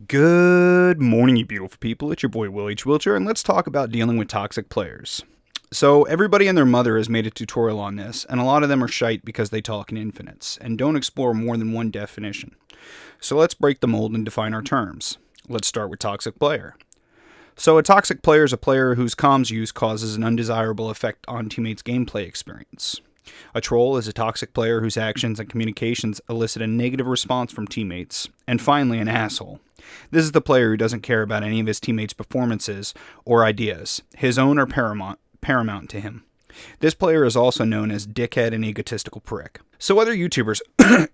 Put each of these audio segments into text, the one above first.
Good morning, you beautiful people. It's your boy, Will H. Wilcher, and let's talk about dealing with toxic players. So, everybody and their mother has made a tutorial on this, and a lot of them are shite because they talk in infinites, and don't explore more than one definition. So let's break the mold and define our terms. Let's start with toxic player. So, a toxic player is a player whose comms use causes an undesirable effect on teammates' gameplay experience. A troll is a toxic player whose actions and communications elicit a negative response from teammates. And finally, an asshole. This is the player who doesn't care about any of his teammates' performances or ideas. His own are paramount to him. This player is also known as dickhead and egotistical prick. So other YouTubers,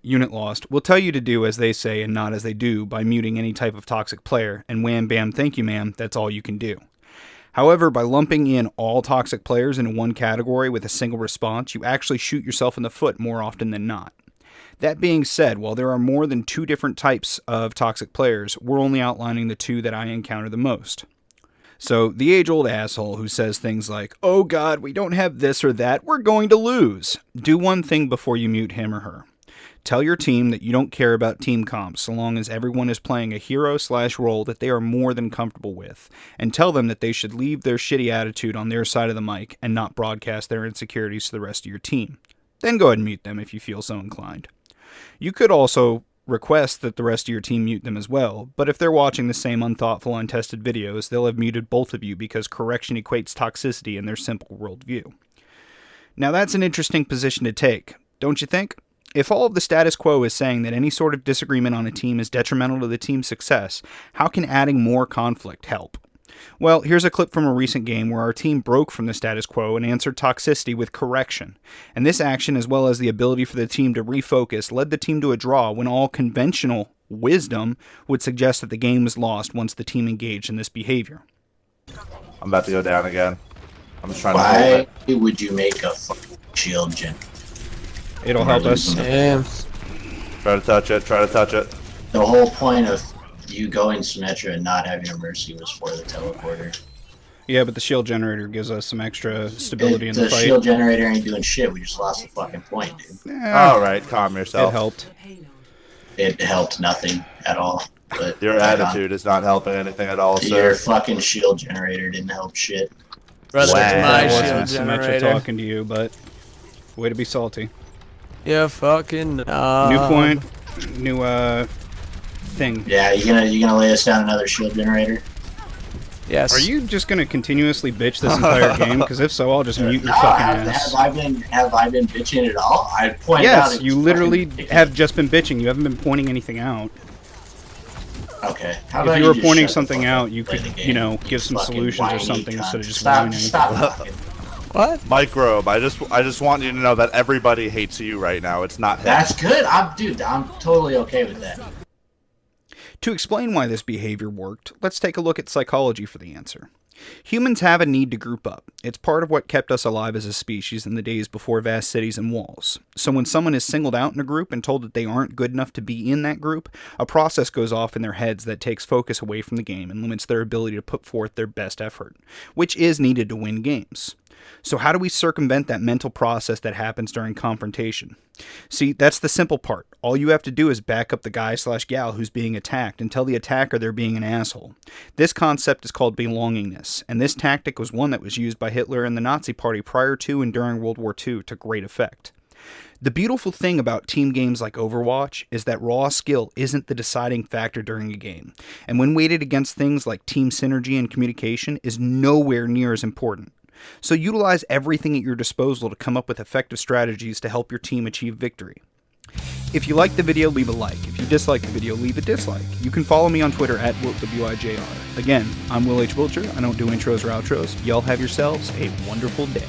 unit lost, will tell you to do as they say and not as they do by muting any type of toxic player, and wham bam thank you ma'am, that's all you can do. However, by lumping in all toxic players into one category with a single response, you actually shoot yourself in the foot more often than not. That being said, while there are more than two different types of toxic players, we're only outlining the two that I encounter the most. So, the age-old asshole who says things like, "Oh god, we don't have this or that, we're going to lose." Do one thing before you mute him or her. Tell your team that you don't care about team comps so long as everyone is playing a hero/role that they are more than comfortable with, and tell them that they should leave their shitty attitude on their side of the mic and not broadcast their insecurities to the rest of your team. Then go ahead and mute them if you feel so inclined. You could also request that the rest of your team mute them as well, but if they're watching the same unthoughtful, untested videos, they'll have muted both of you because correction equates toxicity in their simple worldview. Now that's an interesting position to take, don't you think? If all of the status quo is saying that any sort of disagreement on a team is detrimental to the team's success, how can adding more conflict help? Well, here's a clip from a recent game where our team broke from the status quo and answered toxicity with correction. And this action, as well as the ability for the team to refocus, led the team to a draw when all conventional wisdom would suggest that the game was lost once the team engaged in this behavior. I'm about to go down again. I'm just trying Why would you make a fucking shield gen? It'll help us. Damn. Try to touch it, try to touch it. The whole point of you going Symmetra and not having a Mercy was for the teleporter. Yeah, but the shield generator gives us some extra stability in the fight. The shield generator ain't doing shit, we just lost the fucking point, dude. Alright, calm yourself. It helped. It helped nothing at all. But Your attitude is not helping anything at all, Your sir. fucking shield generator didn't help shit. Brother, Wow. it's my That shield wasn't Symmetra generator. talking to you, but way to be salty. Yeah, fucking. New point, new thing. Yeah, you gonna lay us down another shield generator? Yes. Are you just gonna continuously bitch this entire game? Because if so, I'll just mute your No, fucking ass. have I been bitching at all? I pointed out. Yes, it you was literally fucking ridiculous. have just been bitching. You haven't been pointing anything out. Okay. How If about you were just pointing shut the something fuck out, up you and play could, the game, you know, give some fucking solutions or whiny something cunt. instead of just Stop whining. talking. What? Microbe, I just want you to know that everybody hates you right now. It's not him. That's good. I'm totally okay with that. To explain why this behavior worked, let's take a look at psychology for the answer. Humans have a need to group up. It's part of what kept us alive as a species in the days before vast cities and walls. So when someone is singled out in a group and told that they aren't good enough to be in that group, a process goes off in their heads that takes focus away from the game and limits their ability to put forth their best effort, which is needed to win games. So how do we circumvent that mental process that happens during confrontation? See, that's the simple part. All you have to do is back up the guy/gal who's being attacked and tell the attacker they're being an asshole. This concept is called belongingness, and this tactic was one that was used by Hitler and the Nazi Party prior to and during World War II to great effect. The beautiful thing about team games like Overwatch is that raw skill isn't the deciding factor during a game, and when weighted against things like team synergy and communication is nowhere near as important. So utilize everything at your disposal to come up with effective strategies to help your team achieve victory. If you like the video, leave a like. If you dislike the video, leave a dislike. You can follow me on Twitter at WIJR. Again, I'm Will H. Wilcher. I don't do intros or outros. Y'all have yourselves a wonderful day.